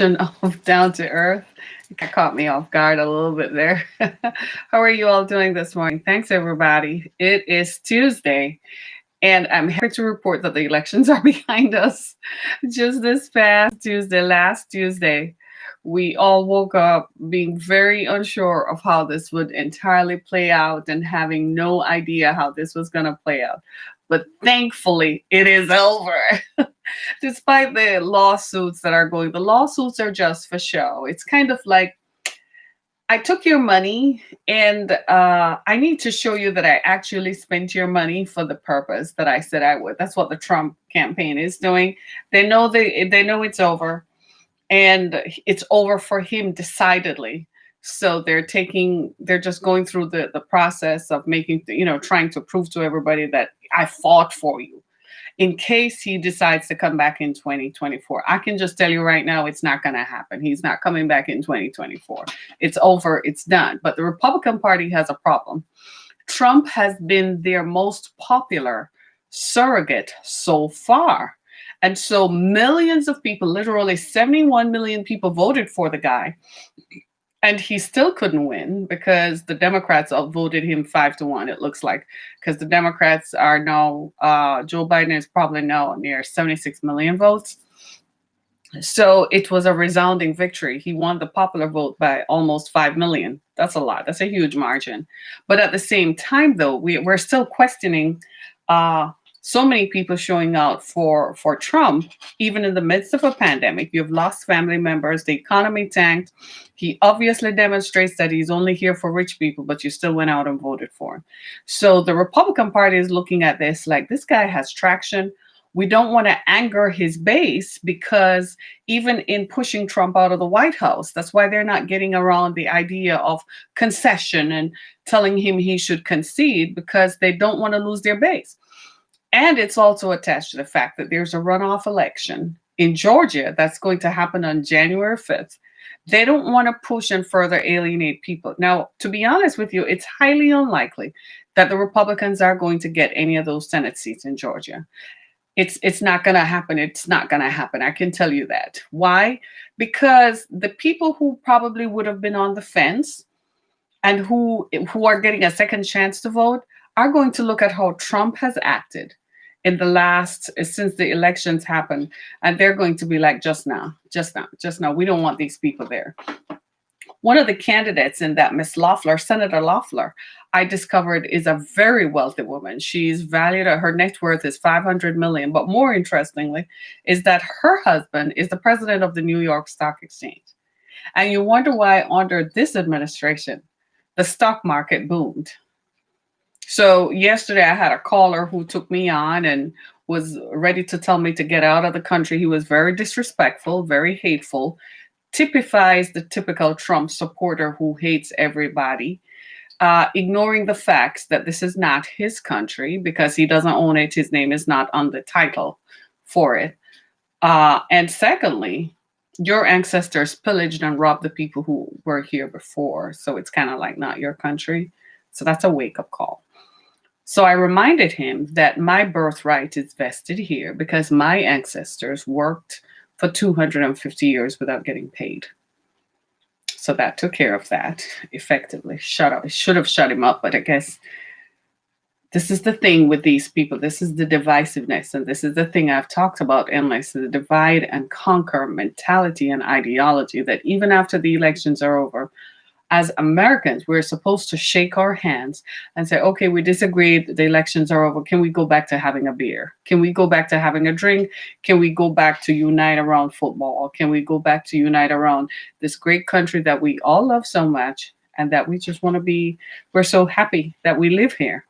of Down to Earth. It caught me off guard a little bit there. How are you all doing this morning? Thanks, everybody. It is Tuesday, and I'm happy to report that the elections are behind us. Just this past Tuesday, last Tuesday, we all woke up being very unsure of how this would entirely play out and having no idea how this was going to play out. But thankfully, it is over. Despite the lawsuits that are going, the lawsuits are just for show. It's kind of like I took your money and I need to show you that I actually spent your money for the purpose that I said I would. That's what the Trump campaign is doing. They know it's over, and it's over for him decidedly. So they're just going through the process of making, trying to prove to everybody that I fought for you in case he decides to come back in 2024. I can just tell you right now, it's not going to happen. He's not coming back in 2024. It's over. It's done. But the Republican Party has a problem. Trump has been their most popular surrogate so far. And so millions of people, literally 71 million people voted for the guy. And he still couldn't win because the Democrats outvoted him 5-1, it looks like. Because the Democrats are now, Joe Biden is probably now near 76 million votes. So it was a resounding victory. He won the popular vote by almost 5 million. That's a lot. That's a huge margin. But at the same time, though, we're still questioning so many people showing out for Trump, even in the midst of a pandemic. You've lost family members. The economy tanked. He obviously demonstrates that he's only here for rich people, but you still went out and voted for him. So the Republican Party is looking at this like, this guy has traction. We don't want to anger his base because even in pushing Trump out of the White House, that's why they're not getting around the idea of concession and telling him he should concede, because they don't want to lose their base. And it's also attached to the fact that there's a runoff election in Georgia that's going to happen on January 5th. They don't want to push and further alienate people. Now, to be honest with you, it's highly unlikely that the Republicans are going to get any of those Senate seats in Georgia. It's not going to happen. It's not going to happen. I can tell you that. Why? Because the people who probably would have been on the fence and who are getting a second chance to vote are going to look at how Trump has acted in the since the elections happened, and they're going to be like, just now. We don't want these people there. One of the candidates in that, Miss Loeffler, Senator Loeffler, I discovered is a very wealthy woman. She's valued at her net worth is 500 million. But more interestingly, is that her husband is the president of the New York Stock Exchange. And you wonder why under this administration, the stock market boomed. So yesterday I had a caller who took me on and was ready to tell me to get out of the country. He was very disrespectful, very hateful, typifies the typical Trump supporter who hates everybody, ignoring the facts that this is not his country because he doesn't own it. His name is not on the title for it. And secondly, your ancestors pillaged and robbed the people who were here before. So it's kind of like not your country. So that's a wake-up call. So I reminded him that my birthright is vested here because my ancestors worked for 250 years without getting paid. So that took care of that effectively. Should have shut him up, but I guess this is the thing with these people. This is the divisiveness, and this is the thing I've talked about endlessly, the divide and conquer mentality and ideology that even after the elections are over, as Americans, we're supposed to shake our hands and say, okay, we disagreed. The elections are over. Can we go back to having a beer? Can we go back to having a drink? Can we go back to unite around football? Can we go back to unite around this great country that we all love so much and that we just want to be, we're so happy that we live here.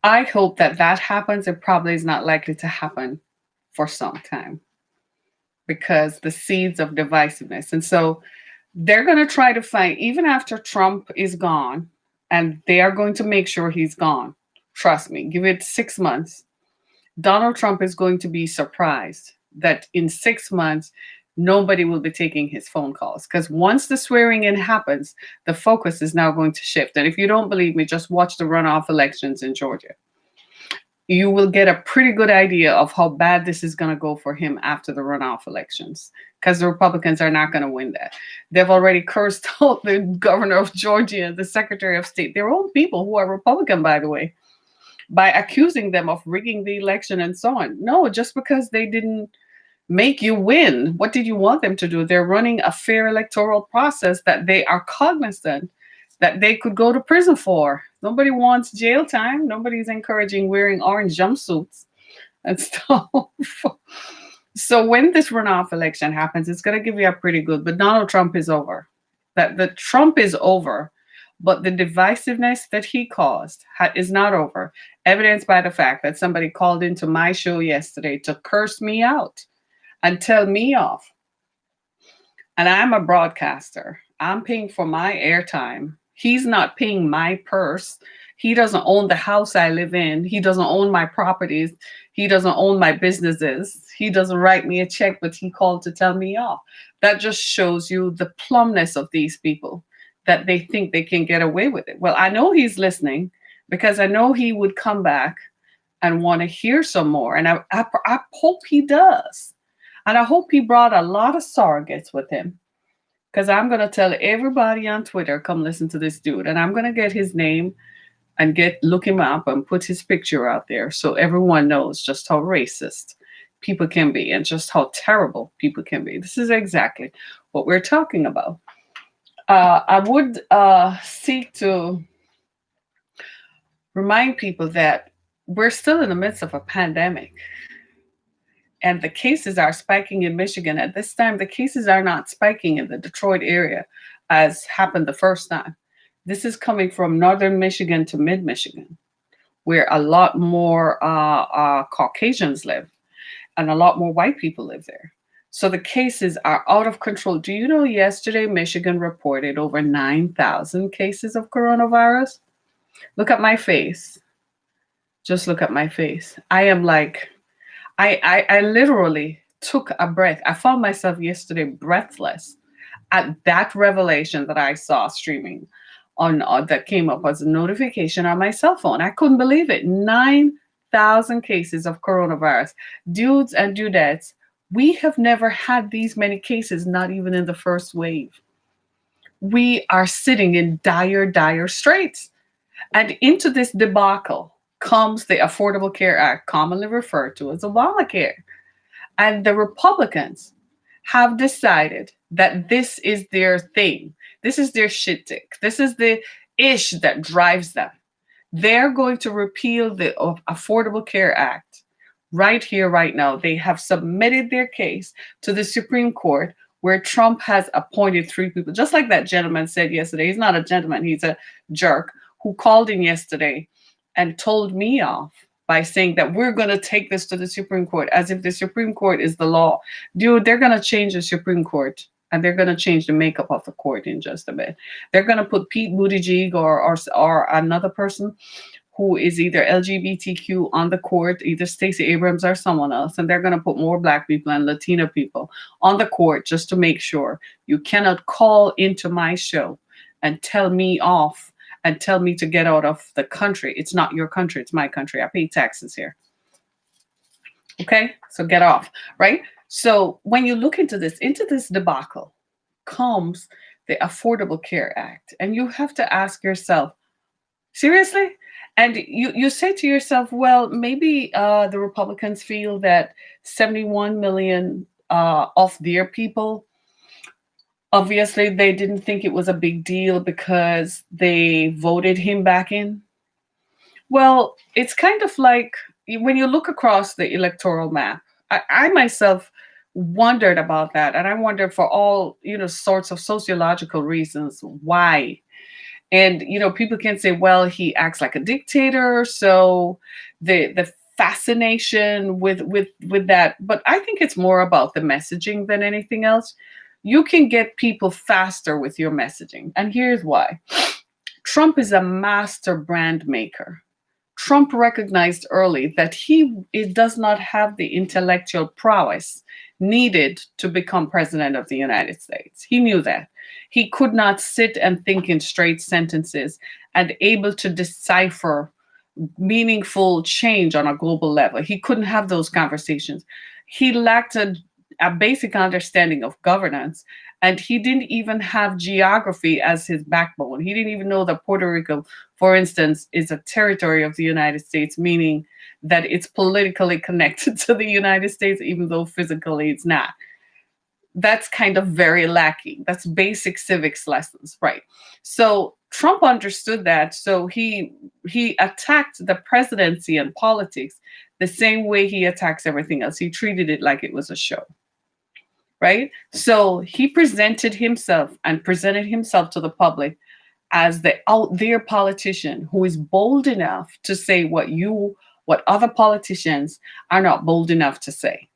I hope that that happens. It probably is not likely to happen for some time because the seeds of divisiveness. And so they're going to try to find, even after Trump is gone, and they are going to make sure he's gone. Trust me, give it 6 months. Donald Trump is going to be surprised that in 6 months, nobody will be taking his phone calls. Because once the swearing in happens, the focus is now going to shift. And if you don't believe me, just watch the runoff elections in Georgia. You will get a pretty good idea of how bad this is going to go for him after the runoff elections. because the Republicans are not going to win that. They've already cursed out the governor of Georgia, the secretary of state, their own people who are Republican, by the way, by accusing them of rigging the election and so on. No, just because they didn't make you win, what did you want them to do? They're running a fair electoral process that they are cognizant that they could go to prison for. Nobody wants jail time. Nobody's encouraging wearing orange jumpsuits and stuff. So when this runoff election happens, it's going to give you a pretty good, but Donald Trump is over. That the Trump is over, but the divisiveness that he caused is not over. Evidenced by the fact that somebody called into my show yesterday to curse me out and tell me off. And I'm a broadcaster. I'm paying for my airtime. He's not paying my purse. He doesn't own the house I live in. He doesn't own my properties. He doesn't own my businesses. He doesn't write me a check, but he called to tell me off. That just shows you the plumbness of these people, that they think they can get away with it. Well, I know he's listening because I know he would come back and want to hear some more. And I hope he does. And I hope he brought a lot of surrogates with him, because I'm going to tell everybody on Twitter, come listen to this dude. And I'm going to get his name and look him up and put his picture out there so everyone knows just how racist people can be and just how terrible people can be. This is exactly what we're talking about. I would seek to remind people that we're still in the midst of a pandemic. And the cases are spiking in Michigan. At this time, the cases are not spiking in the Detroit area as happened the first time. This is coming from northern Michigan to mid-Michigan, where a lot more Caucasians live and a lot more white people live there. So the cases are out of control. Do you know yesterday Michigan reported over 9,000 cases of coronavirus? Look at my face. Just look at my face. I am like, I literally took a breath. I found myself yesterday breathless at that revelation that I saw streaming on that came up as a notification on my cell phone. I couldn't believe it. 9,000 cases of coronavirus. Dudes and dudettes, we have never had these many cases, not even in the first wave. We are sitting in dire, dire straits. And into this debacle comes the Affordable Care Act, commonly referred to as Obamacare. And the Republicans have decided that this is their thing. This is their shit tick. This is the ish that drives them. They're going to repeal the Affordable Care Act right here, right now. They have submitted their case to the Supreme Court, where Trump has appointed 3 people. Just like that gentleman said yesterday. He's not a gentleman, he's a jerk, who called in yesterday and told me off by saying that we're going to take this to the Supreme Court, as if the Supreme Court is the law. Dude, they're going to change the Supreme Court, and they're going to change the makeup of the court in just a bit. They're going to put Pete Buttigieg or another person who is either LGBTQ on the court, either Stacey Abrams or someone else, and they're going to put more Black people and Latino people on the court just to make sure you cannot call into my show and tell me off and tell me to get out of the country. It's not your country, it's my country. I pay taxes here. Okay, so get off, right? So when you look into this debacle comes the Affordable Care Act. And you have to ask yourself, seriously? And you say to yourself, well, maybe the Republicans feel that 71 million of their people, obviously, they didn't think it was a big deal because they voted him back in. Well, it's kind of like when you look across the electoral map, I myself wondered about that. And I wondered for all, sorts of sociological reasons why. And, people can say, well, he acts like a dictator. So the fascination with that. But I think it's more about the messaging than anything else. You can get people faster with your messaging. And here's why. Trump is a master brand maker. Trump recognized early that he does not have the intellectual prowess needed to become president of the United States. He knew that. He could not sit and think in straight sentences and able to decipher meaningful change on a global level. He couldn't have those conversations. He lacked a basic understanding of governance. And he didn't even have geography as his backbone. He didn't even know that Puerto Rico, for instance, is a territory of the United States, meaning that it's politically connected to the United States, even though physically it's not. That's kind of very lacking. That's basic civics lessons, right? So Trump understood that. So he attacked the presidency and politics the same way he attacks everything else. He treated it like it was a show, right? So he presented himself to the public as the out there politician who is bold enough to say what other politicians are not bold enough to say.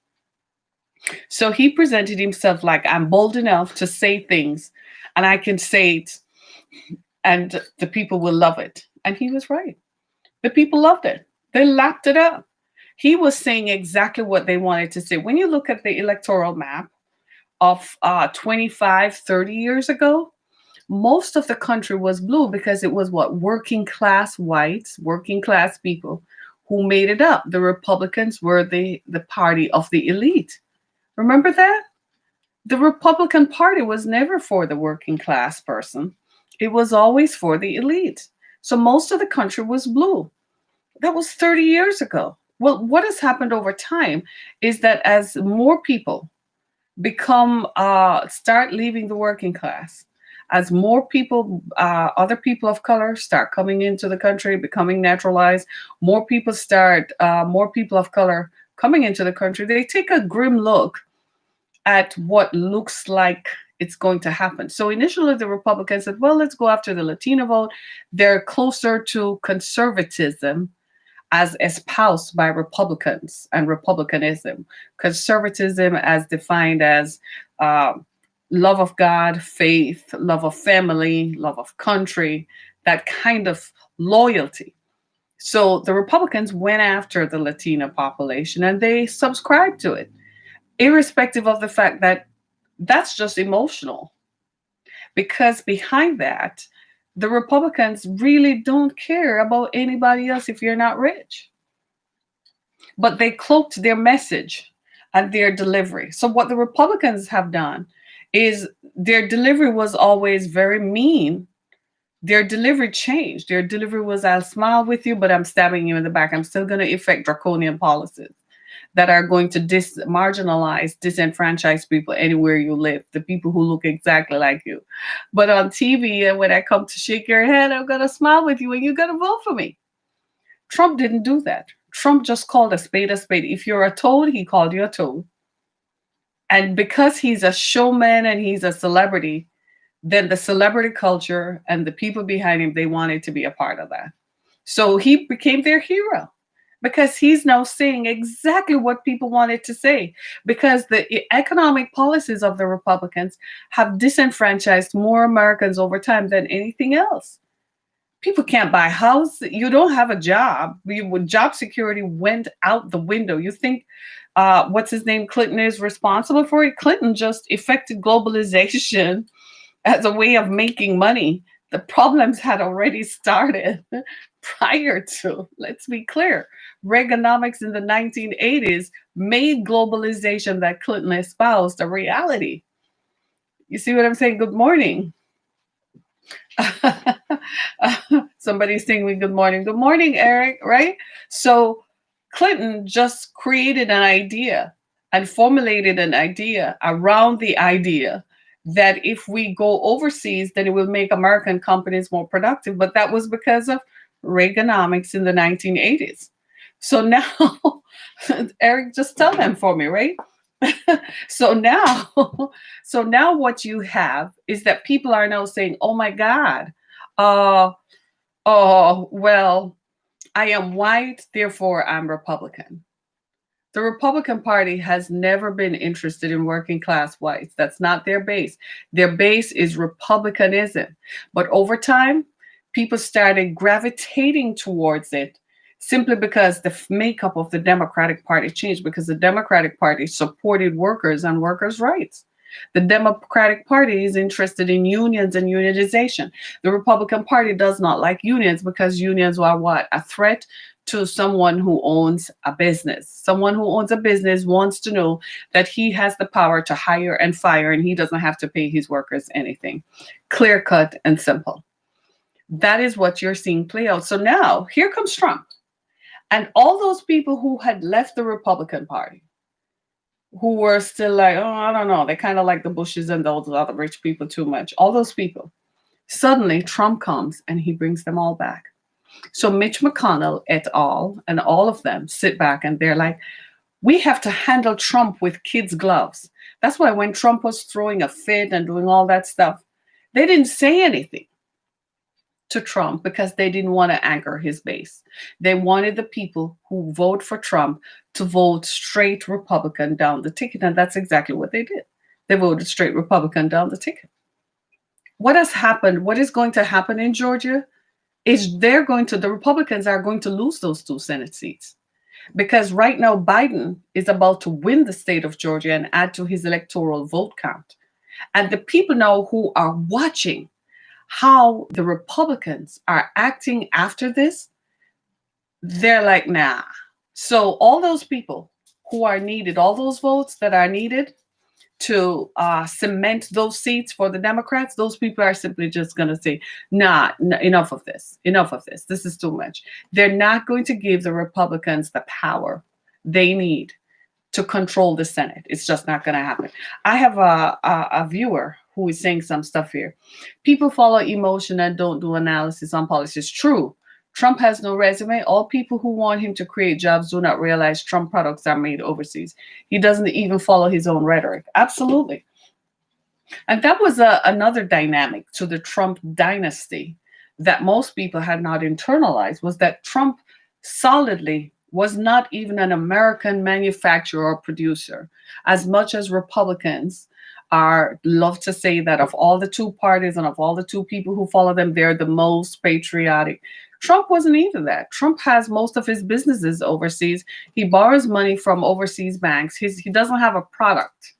So he presented himself like, I'm bold enough to say things and I can say it and the people will love it. And he was right. The people loved it. They lapped it up. He was saying exactly what they wanted to say. When you look at the electoral map of 25, 30 years ago, most of the country was blue because it was what? Working class whites, working class people who made it up. The Republicans were the party of the elite. Remember that? The Republican Party was never for the working class person. It was always for the elite. So most of the country was blue. That was 30 years ago. Well, what has happened over time is that as more people start leaving the working class, as more people, other people of color start coming into the country, becoming naturalized, more people of color coming into the country, they take a grim look at what looks like it's going to happen. So initially the Republicans said, well, let's go after the Latino vote. They're closer to conservatism as espoused by Republicans and Republicanism. Conservatism as defined as love of God, faith, love of family, love of country, that kind of loyalty. So the Republicans went after the Latino population and they subscribed to it, irrespective of the fact that that's just emotional. Because behind that, the Republicans really don't care about anybody else if you're not rich. But they cloaked their message and their delivery. So what the Republicans have done is their delivery was always very mean. Their delivery changed. Their delivery was, I'll smile with you, but I'm stabbing you in the back. I'm still going to effect draconian policies that are going to marginalize, disenfranchise people anywhere you live, the people who look exactly like you. But on TV, and when I come to shake your hand, I'm going to smile with you and you're going to vote for me. Trump didn't do that. Trump just called a spade a spade. If you're a toad, he called you a toad. And because he's a showman and he's a celebrity, then the celebrity culture and the people behind him, they wanted to be a part of that. So he became their hero because he's now saying exactly what people wanted to say, because the economic policies of the Republicans have disenfranchised more Americans over time than anything else. People can't buy a house. You don't have a job. Job security went out the window. You think, what's his name, Clinton is responsible for it? Clinton just effected globalization as a way of making money. The problems had already started prior to, let's be clear, Reaganomics in the 1980s made globalization that Clinton espoused a reality. You see what I'm saying? Good morning. Somebody's saying me good morning. Good morning, Eric, right? So Clinton just created an idea and formulated an idea around the idea that if we go overseas, then it will make American companies more productive. But that was because of Reaganomics in the 1980s. So now, Eric, just tell them for me, right? so now what you have is that people are now saying, oh my God, well, I am white, therefore I'm Republican. The Republican Party has never been interested in working class whites. That's not their base. Their base is republicanism. But over time, people started gravitating towards it simply because the makeup of the Democratic Party changed, because the Democratic Party supported workers and workers' rights. The Democratic Party is interested in unions and unionization. The Republican Party does not like unions because unions are what? A threat to someone who owns a business. Someone who owns a business wants to know that he has the power to hire and fire and he doesn't have to pay his workers anything. Clear cut and simple. That is what you're seeing play out. So now here comes Trump. And all those people who had left the Republican Party, who were still like, oh, I don't know, they kind of like the Bushes and those other rich people too much. All those people, suddenly Trump comes and he brings them all back. So Mitch McConnell et al. And all of them sit back and they're like, we have to handle Trump with kids' gloves. That's why when Trump was throwing a fit and doing all that stuff, they didn't say anything to Trump because they didn't want to anchor his base. They wanted the people who vote for Trump to vote straight Republican down the ticket. And that's exactly what they did. They voted straight Republican down the ticket. What has happened, what is going to happen in Georgia is the Republicans are going to lose those 2 Senate seats. Because right now, Biden is about to win the state of Georgia and add to his electoral vote count. And the people now who are watching how the Republicans are acting after this, they're like, nah. So all those people who are needed, all those votes that are needed to cement those seats for the Democrats, those people are simply just going to say, nah, enough of this. Enough of this. This is too much. They're not going to give the Republicans the power they need to control the Senate. It's just not going to happen. I have a viewer who is saying some stuff here. People follow emotion and don't do analysis on policies. True. Trump has no resume. All people who want him to create jobs do not realize Trump products are made overseas. He doesn't even follow his own rhetoric. Absolutely. And that was another dynamic to the Trump dynasty that most people had not internalized, was that Trump solidly was not even an American manufacturer or producer, as much as Republicans love to say that of all the 2 parties and of all the 2 people who follow them, they're the most patriotic. Trump wasn't either that. Trump has most of his businesses overseas. He borrows money from overseas banks. He doesn't have a product.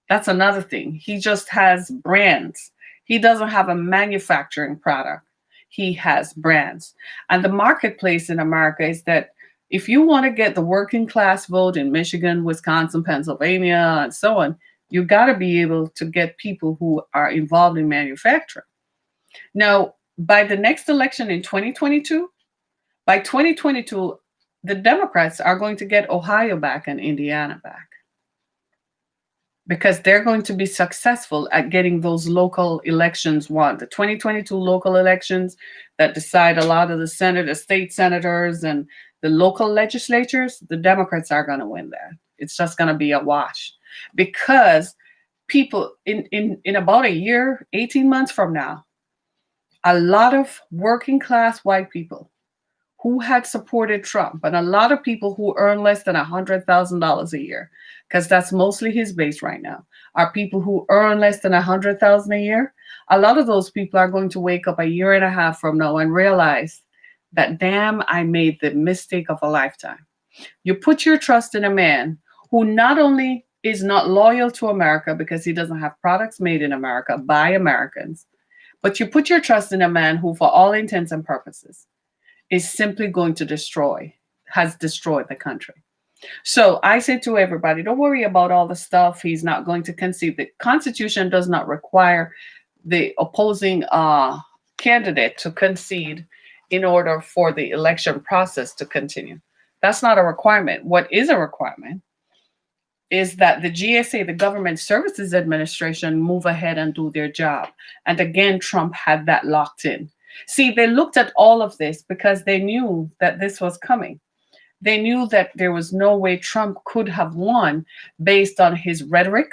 That's another thing. He just has brands. He doesn't have a manufacturing product. He has brands. And the marketplace in America is that if you want to get the working class vote in Michigan, Wisconsin, Pennsylvania, and so on, you got to be able to get people who are involved in manufacturing. Now, by the next election in 2022, by 2022, the Democrats are going to get Ohio back and Indiana back, because they're going to be successful at getting those local elections won. The 2022 local elections that decide a lot of the state senators and the local legislatures, the Democrats are going to win that. It's just going to be a wash, because people in about a year, 18 months from now, a lot of working class white people who had supported Trump, and a lot of people who earn less than $100,000 a year, because that's mostly his base right now, are people who earn less than $100,000 a year. A lot of those people are going to wake up a year and a half from now and realize that, damn, I made the mistake of a lifetime. You put your trust in a man who not only is not loyal to America because he doesn't have products made in America by Americans, but you put your trust in a man who, for all intents and purposes, is simply going to has destroyed the country. So I say to everybody, don't worry about all the stuff. He's not going to concede. The Constitution does not require the opposing candidate to concede in order for the election process to continue. That's not a requirement. What is a requirement is that the GSA, the Government Services Administration, move ahead and do their job. And again, Trump had that locked in. See, they looked at all of this because they knew that this was coming. They knew that there was no way Trump could have won based on his rhetoric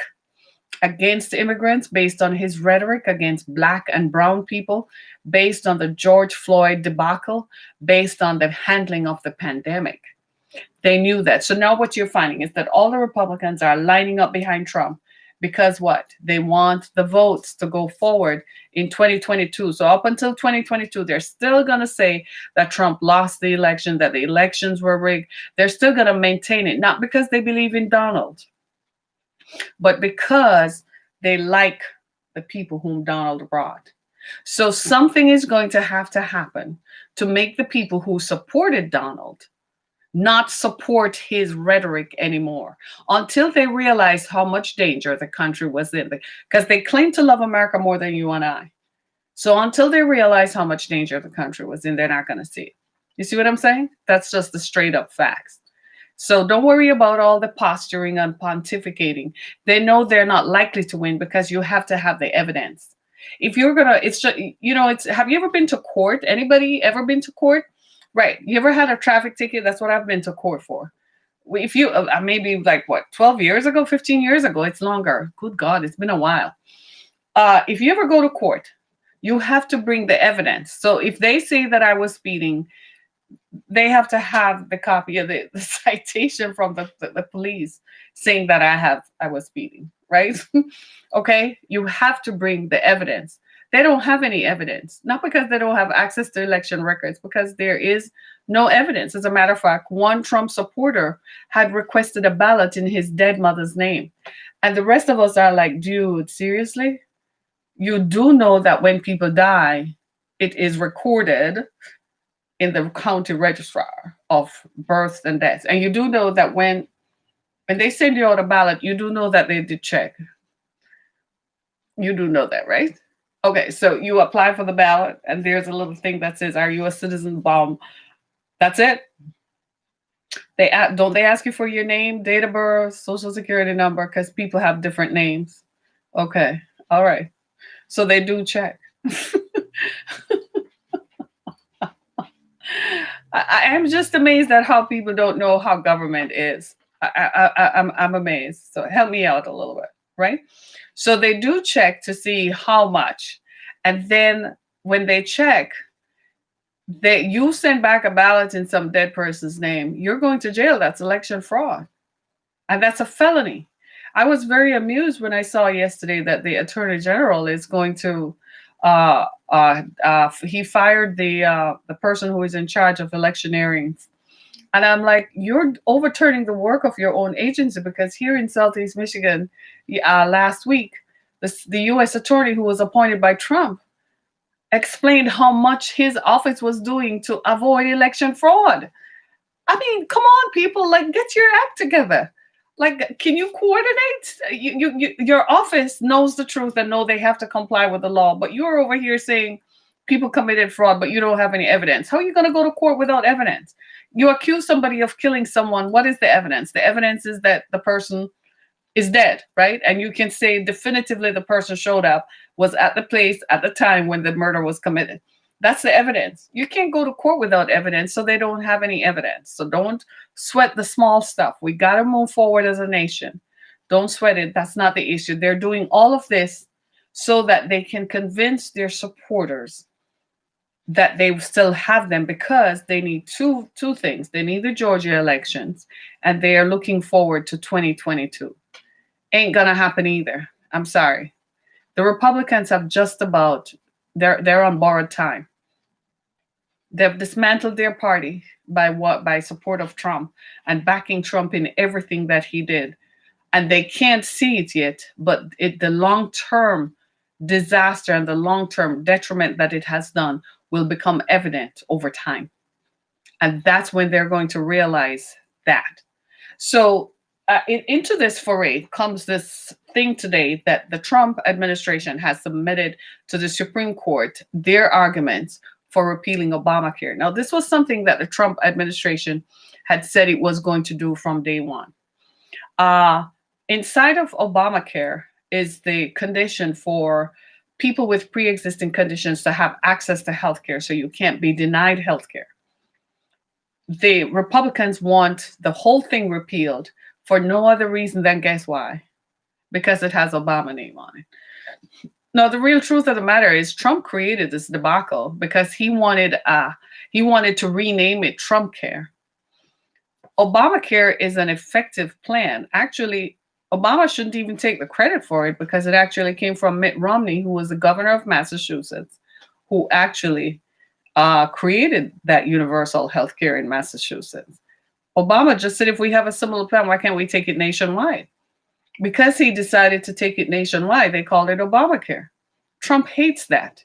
against immigrants, based on his rhetoric against Black and brown people, based on the George Floyd debacle, based on the handling of the pandemic. They knew that. So now what you're finding is that all the Republicans are lining up behind Trump because what? They want the votes to go forward in 2022. So up until 2022, they're still going to say that Trump lost the election, that the elections were rigged. They're still going to maintain it, not because they believe in Donald, but because they like the people whom Donald brought. So something is going to have to happen to make the people who supported Donald not support his rhetoric anymore until they realize how much danger the country was in. Because they claim to love America more than you and I. So until they realize how much danger the country was in, they're not going to see it. You see what I'm saying? That's just the straight up facts. So don't worry about all the posturing and pontificating. They know they're not likely to win because you have to have the evidence. If you're gonna, it's just, it's. Have you ever been to court? Anybody ever been to court? Right. You ever had a traffic ticket? That's what I've been to court for. If you maybe like what 12 years ago, 15 years ago, it's longer. Good God, it's been a while. If you ever go to court, you have to bring the evidence. So if they say that I was speeding, they have to have the copy of the citation from the police saying that I was speeding, right? Okay, you have to bring the evidence. They don't have any evidence, not because they don't have access to election records, because there is no evidence. As a matter of fact, one Trump supporter had requested a ballot in his dead mother's name. And the rest of us are like, dude, seriously? You do know that when people die, it is recorded in the county registrar of births and deaths. And you do know that when they send you out a ballot, you do know that they did check. You do know that, right? Okay, so you apply for the ballot, and there's a little thing that says, "Are you a citizen?" Bomb. That's it. Don't they ask you for your name, date of birth, social security number, because people have different names. Okay, all right. So they do check. I am just amazed at how people don't know how government is. I'm amazed. So help me out a little bit, right? So they do check to see how much, and then when they check, you send back a ballot in some dead person's name, you're going to jail. That's election fraud, and that's a felony. I was very amused when I saw yesterday that the attorney general is going to. He fired the person who is in charge of electioneering. And I'm like, you're overturning the work of your own agency, because here in Southeast Michigan, last week, the U.S. attorney who was appointed by Trump explained how much his office was doing to avoid election fraud. I mean, come on, people, like, get your act together. Like, can you coordinate? Your office knows the truth and know they have to comply with the law, but you're over here saying people committed fraud, but you don't have any evidence. How are you going to go to court without evidence? You accuse somebody of killing someone. What is the evidence? The evidence is that the person is dead, right? And you can say definitively the person showed up, was at the place at the time when the murder was committed. That's the evidence. You can't go to court without evidence, so they don't have any evidence. So don't sweat the small stuff. We got to move forward as a nation. Don't sweat it. That's not the issue. They're doing all of this so that they can convince their supporters that they still have them, because they need two things. They need the Georgia elections, and they are looking forward to 2022. Ain't gonna happen either. I'm sorry. The Republicans have just about, they're on borrowed time. They've dismantled their party by support of Trump and backing Trump in everything that he did. And they can't see it yet, but the long-term disaster and the long-term detriment that it has done will become evident over time. And that's when they're going to realize that. So into this foray comes this thing today that the Trump administration has submitted to the Supreme Court, their arguments for repealing Obamacare. Now, this was something that the Trump administration had said it was going to do from day one. Inside of Obamacare is the condition for people with pre-existing conditions to have access to healthcare, so you can't be denied healthcare. The Republicans want the whole thing repealed for no other reason than, guess why? Because it has Obama name on it. No, the real truth of the matter is Trump created this debacle because he wanted to rename it Trump Care. Obamacare is an effective plan. Actually, Obama shouldn't even take the credit for it, because it actually came from Mitt Romney, who was the governor of Massachusetts, who actually created that universal health care in Massachusetts. Obama just said, if we have a similar plan, why can't we take it nationwide? Because he decided to take it nationwide, they called it Obamacare. Trump hates that.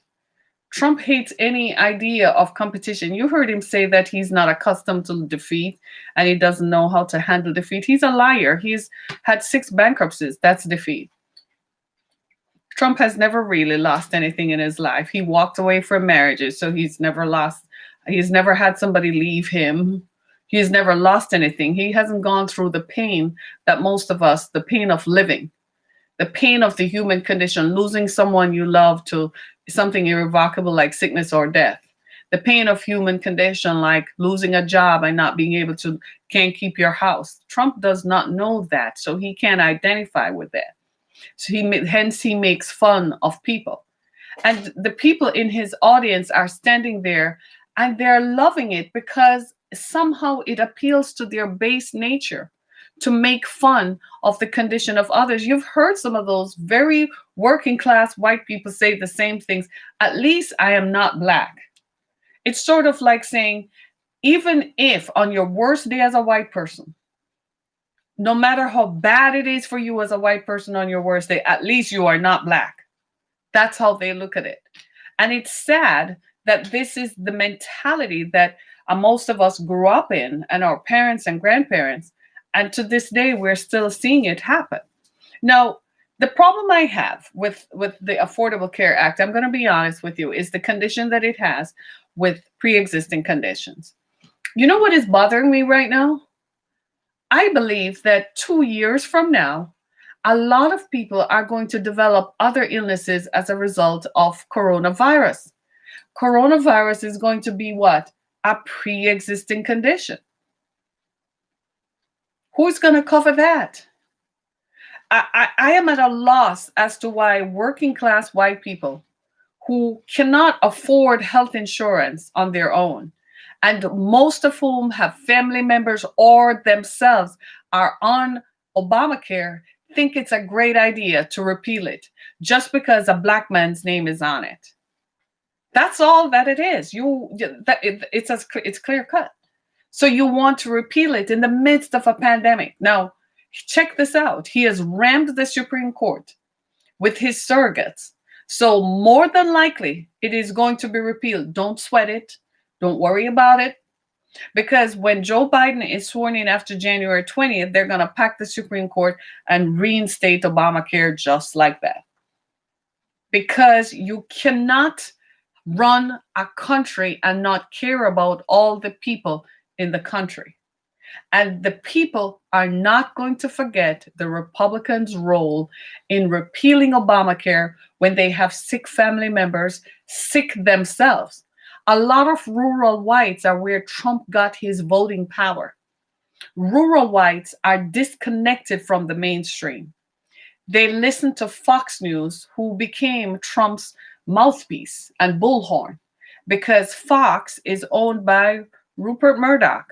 Trump hates any idea of competition. You heard him say that he's not accustomed to defeat and he doesn't know how to handle defeat. He's a liar. He's had 6 bankruptcies. That's defeat. Trump has never really lost anything in his life. He walked away from marriages, so he's never had somebody leave him. He's never lost anything. He hasn't gone through the pain that most of us, the pain of living, the pain of the human condition, losing someone you love to something irrevocable like sickness or death. The pain of human condition like losing a job and not being able to, can't keep your house. Trump does not know that, so he can't identify with that. So hence he makes fun of people. And the people in his audience are standing there and they're loving it because somehow it appeals to their base nature to make fun of the condition of others. You've heard some of those very working class white people say the same things. At least I am not black. It's sort of like saying, even if on your worst day as a white person, no matter how bad it is for you as a white person on your worst day, at least you are not black. That's how they look at it. And it's sad that this is the mentality that most of us grew up in, and our parents and grandparents. And to this day, we're still seeing it happen. Now, the problem I have with the Affordable Care Act, I'm going to be honest with you, is the condition that it has with pre-existing conditions. You know what is bothering me right now? I believe that 2 years from now, a lot of people are going to develop other illnesses as a result of coronavirus. Coronavirus is going to be what? A pre-existing condition. Who's going to cover that? I am at a loss as to why working class white people who cannot afford health insurance on their own, and most of whom have family members or themselves are on Obamacare, think it's a great idea to repeal it just because a black man's name is on it. That's all that it is. It's clear cut. So you want to repeal it in the midst of a pandemic. Now, check this out. He has rammed the Supreme Court with his surrogates. So more than likely, it is going to be repealed. Don't sweat it. Don't worry about it. Because when Joe Biden is sworn in after January 20th, they're going to pack the Supreme Court and reinstate Obamacare just like that. Because you cannot run a country and not care about all the people in the country. And the people are not going to forget the Republicans' role in repealing Obamacare when they have sick family members, sick themselves. A lot of rural whites are where Trump got his voting power. Rural whites are disconnected from the mainstream. They listen to Fox News, who became Trump's mouthpiece and bullhorn, because Fox is owned by Rupert Murdoch.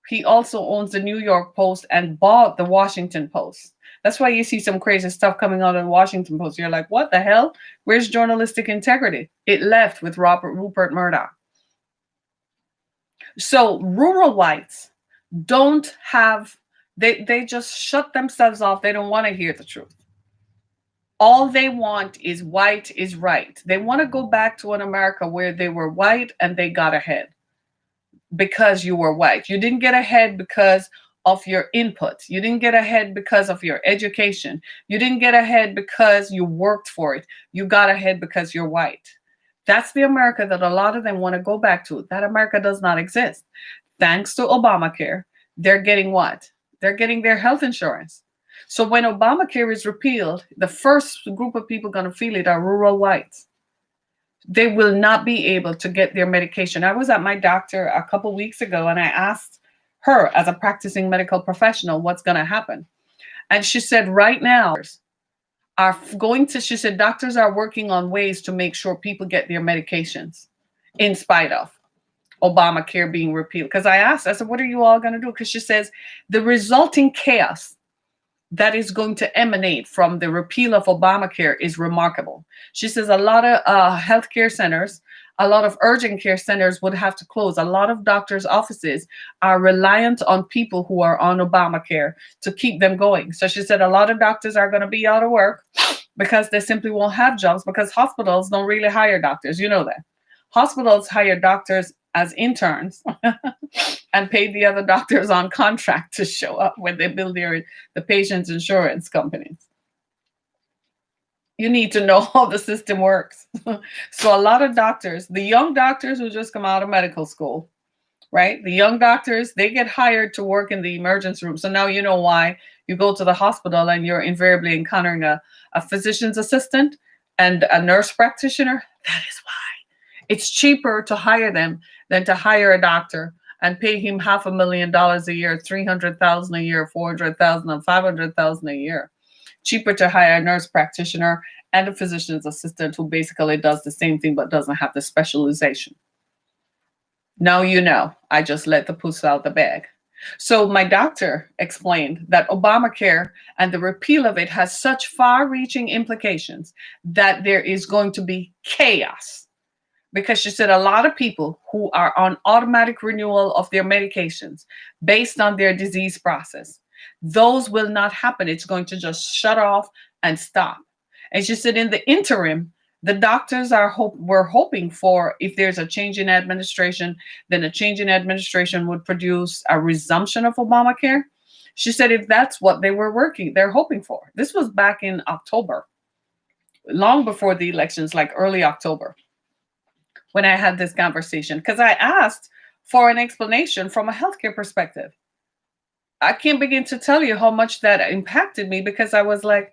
He also owns the New York Post and bought the Washington Post. That's why you see some crazy stuff coming out of the Washington Post. You're like, what the hell? Where's journalistic integrity? It left with Rupert Murdoch. So rural whites don't have, they just shut themselves off. They don't want to hear the truth. All they want is white is right. They want to go back to an America where they were white and they got ahead because you were white. You didn't get ahead because of your input. You didn't get ahead because of your education. You didn't get ahead because you worked for it. You got ahead because you're white. That's the America that a lot of them want to go back to. That America does not exist. Thanks to Obamacare, they're getting what? They're getting their health insurance. So when Obamacare is repealed, the first group of people going to feel it are rural whites. They will not be able to get their medication. I was at my doctor a couple weeks ago and I asked her, as a practicing medical professional, what's going to happen. And she said, right now, she said, doctors are working on ways to make sure people get their medications in spite of Obamacare being repealed. Because I said, what are you all going to do? Because she says the resulting chaos that is going to emanate from the repeal of Obamacare is remarkable. She says a lot of healthcare centers, a lot of urgent care centers would have to close. A lot of doctors' offices are reliant on people who are on Obamacare to keep them going. So she said a lot of doctors are going to be out of work because they simply won't have jobs because hospitals don't really hire doctors. You know that. Hospitals hire doctors as interns and pay the other doctors on contract to show up when they bill the patient's insurance companies. You need to know how the system works. So a lot of doctors, the young doctors who just come out of medical school, right? The young doctors, they get hired to work in the emergency room. So now you know why you go to the hospital and you're invariably encountering a physician's assistant and a nurse practitioner. That is why. It's cheaper to hire them than to hire a doctor and pay him $500,000 a year, 300,000 a year, 400,000 and 500,000 a year. Cheaper to hire a nurse practitioner and a physician's assistant who basically does the same thing but doesn't have the specialization. Now you know, I just let the puss out the bag. So my doctor explained that Obamacare and the repeal of it has such far-reaching implications that there is going to be chaos. Because she said a lot of people who are on automatic renewal of their medications based on their disease process, those will not happen. It's going to just shut off and stop. And she said in the interim, the doctors were hoping for, if there's a change in administration, then a change in administration would produce a resumption of Obamacare. She said if that's what they're hoping for. This was back in October, long before the elections, like early October, when I had this conversation, because I asked for an explanation from a healthcare perspective. I can't begin to tell you how much that impacted me, because I was like,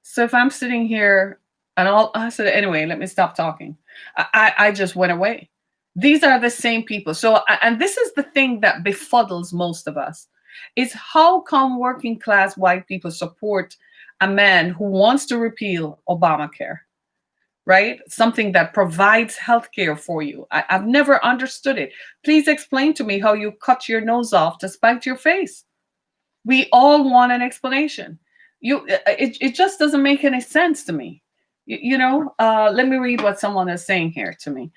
so if I'm sitting here and I said, anyway, let me stop talking. I just went away. These are the same people. So, and this is the thing that befuddles most of us, is how come working class white people support a man who wants to repeal Obamacare, right? Something that provides health care for you. I've never understood it. Please explain to me how you cut your nose off to spite your face. We all want an explanation. It just doesn't make any sense to me. Let me read what someone is saying here to me.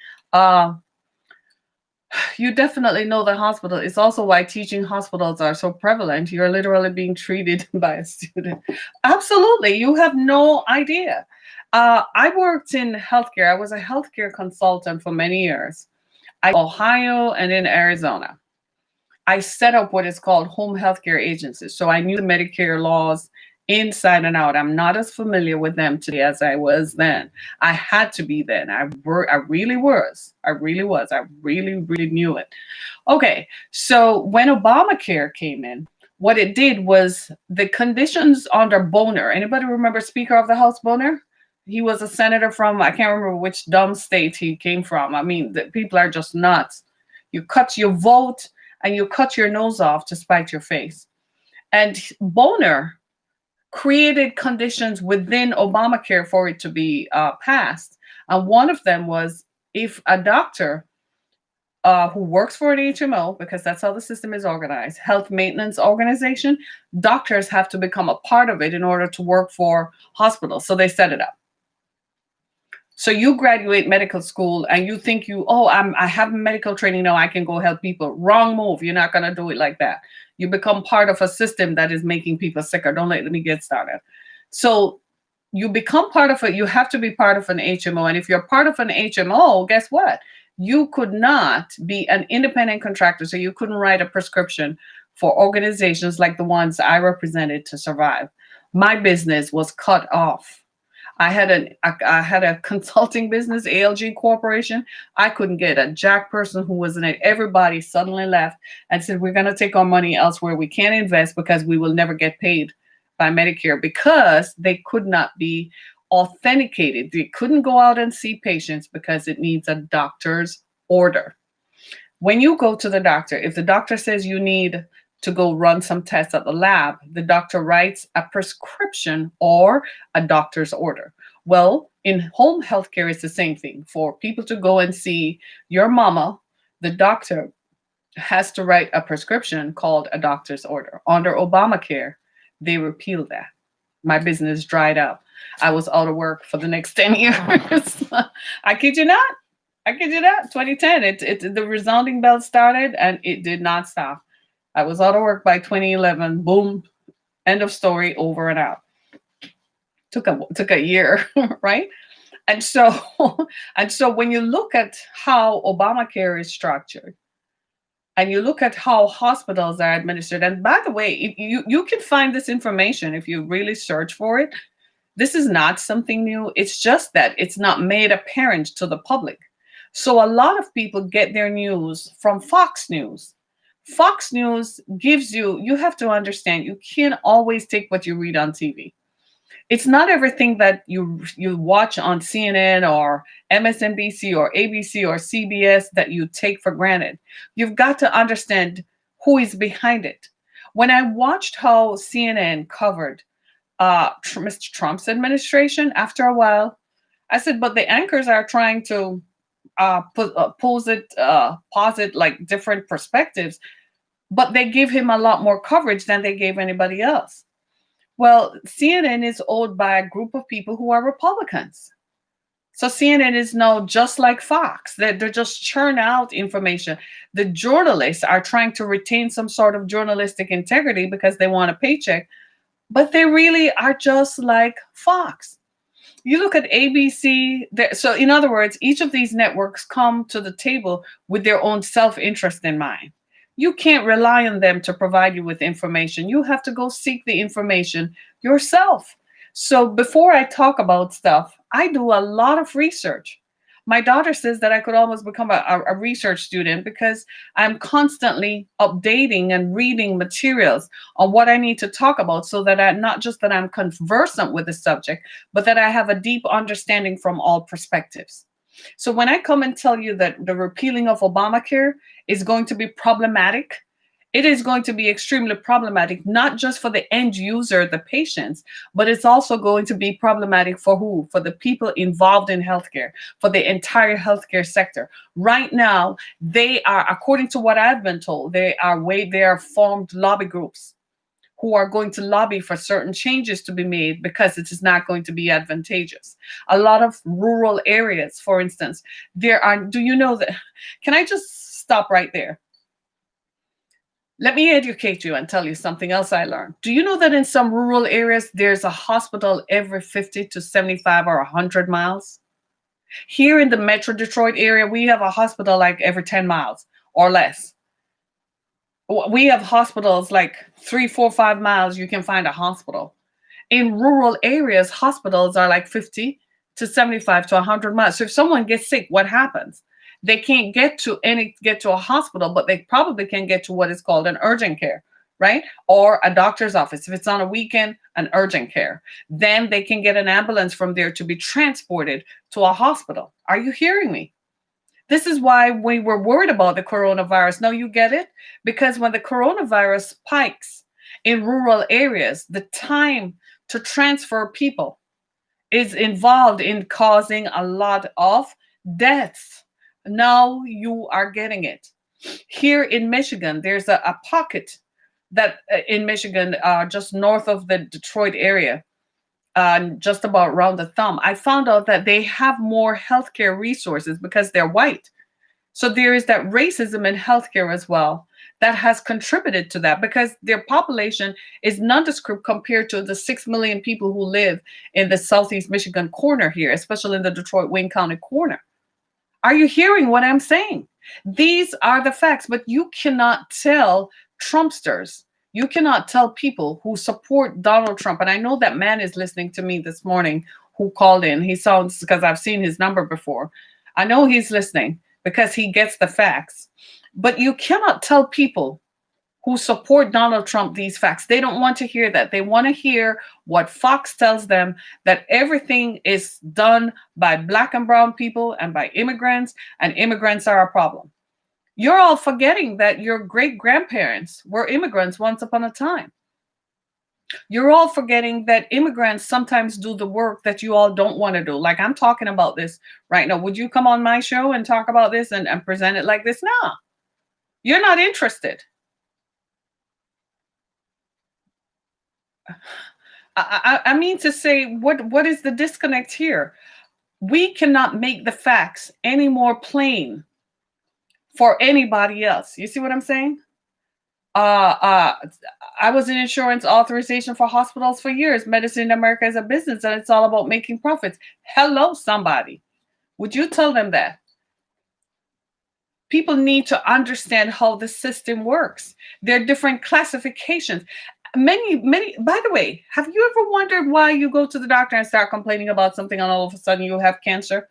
You definitely know the hospital. It's also why teaching hospitals are so prevalent. You're literally being treated by a student. Absolutely. You have no idea. I worked in healthcare. I was a healthcare consultant for many years. Ohio and in Arizona. I set up what is called home healthcare agencies. So I knew the Medicare laws inside and out. I'm not as familiar with them today as I was then. I had to be then. I really was. I really was. I really, really knew it. Okay. So when Obamacare came in, what it did was the conditions under Boner. Anybody remember Speaker of the House Boner? He was a senator from, I can't remember which dumb state he came from. I mean, the people are just nuts. You vote and you cut your nose off to spite your face. And Boner created conditions within Obamacare for it to be passed. And one of them was, if a doctor who works for an HMO, because that's how the system is organized, health maintenance organization, doctors have to become a part of it in order to work for hospitals. So they set it up. So you graduate medical school and you think I have medical training now, I can go help people. Wrong move. You're not going to do it like that. You become part of a system that is making people sicker. Don't let me get started. So you become part of it. You have to be part of an HMO. And if you're part of an HMO, guess what? You could not be an independent contractor. So you couldn't write a prescription for organizations like the ones I represented to survive. My business was cut off. I had a consulting business, ALG Corporation. I couldn't get a jack person who was in it. Everybody suddenly left and said, we're going to take our money elsewhere. We can't invest because we will never get paid by Medicare, because they could not be authenticated. They couldn't go out and see patients because it needs a doctor's order. When you go to the doctor, if the doctor says you need to go run some tests at the lab, the doctor writes a prescription or a doctor's order. Well, in home healthcare, it's the same thing. For people to go and see your mama, the doctor has to write a prescription called a doctor's order. Under Obamacare, they repealed that. My business dried up. I was out of work for the next 10 years. I kid you not. 2010, the resounding bell started and it did not stop. I was out of work by 2011. Boom. End of story. Over and out. Took a year, right? And so and so when you look at how Obamacare is structured, and you look at how hospitals are administered, and by the way, you can find this information if you really search for it. This is not something new. It's just that it's not made apparent to the public. So a lot of people get their news from Fox News. Fox News gives you, you have to understand, you can't always take what you read on TV. It's not everything that you watch on CNN or MSNBC or ABC or CBS that you take for granted. You've got to understand who is behind it. When I watched how CNN covered Mr. Trump's administration, after a while, I said, but the anchors are trying to posit like different perspectives, but they give him a lot more coverage than they gave anybody else. Well, CNN is owned by a group of people who are Republicans. So CNN is now just like Fox. They're just churn out information. The journalists are trying to retain some sort of journalistic integrity because they want a paycheck, but they really are just like Fox. You look at ABC. So, in other words, each of these networks come to the table with their own self interest in mind. You can't rely on them to provide you with information. You have to go seek the information yourself. So, before I talk about stuff, I do a lot of research. My daughter says that I could almost become a research student because I'm constantly updating and reading materials on what I need to talk about so that I not just that I'm conversant with the subject, but that I have a deep understanding from all perspectives. So when I come and tell you that the repealing of Obamacare is going to be problematic, it is going to be extremely problematic, not just for the end user, the patients, but it's also going to be problematic for who? For the people involved in healthcare, for the entire healthcare sector. Right now, they are, according to what I've been told, they are formed lobby groups who are going to lobby for certain changes to be made because it is not going to be advantageous. A lot of rural areas, for instance, do you know that? Can I just stop right there? Let me educate you and tell you something else I learned. Do you know that in some rural areas, there's a hospital every 50 to 75 or 100 miles? Here in the Metro Detroit area, we have a hospital like every 10 miles or less. We have hospitals like 3, 4, 5 miles, you can find a hospital. In rural areas, hospitals are like 50 to 75 to 100 miles. So if someone gets sick, what happens? They can't get to a hospital, but they probably can get to what is called an urgent care, right? Or a doctor's office. If it's on a weekend, an urgent care. Then they can get an ambulance from there to be transported to a hospital. Are you hearing me? This is why we were worried about the coronavirus. Now you get it? Because when the coronavirus spikes in rural areas, the time to transfer people is involved in causing a lot of deaths. Now you are getting it. Here in Michigan, there's a pocket that in Michigan, just north of the Detroit area, just about around the thumb. I found out that they have more healthcare resources because they're white. So there is that racism in healthcare as well that has contributed to that because their population is nondescript compared to the 6 million people who live in the Southeast Michigan corner here, especially in the Detroit Wayne County corner. Are you hearing what I'm saying? These are the facts, but you cannot tell Trumpsters, you cannot tell people who support Donald Trump. And I know that man is listening to me this morning who called in. He sounds, because I've seen his number before. I know he's listening because he gets the facts. But you cannot tell people who support Donald Trump these facts. They don't want to hear that. They want to hear what Fox tells them, that everything is done by Black and brown people and by immigrants, and immigrants are a problem. You're all forgetting that your great grandparents were immigrants once upon a time. You're all forgetting that immigrants sometimes do the work that you all don't want to do. Like I'm talking about this right now. Would you come on my show and talk about this and present it like this? No, you're not interested. I mean to say, what is the disconnect here? We cannot make the facts any more plain for anybody else. You see what I'm saying? Uh, uh, I was in insurance authorization for hospitals for years. Medicine in America is a business and it's all about making profits. Hello, somebody. Would you tell them that? People need to understand how the system works. There are different classifications. Many, by the way, have you ever wondered why you go to the doctor and start complaining about something and all of a sudden you have cancer?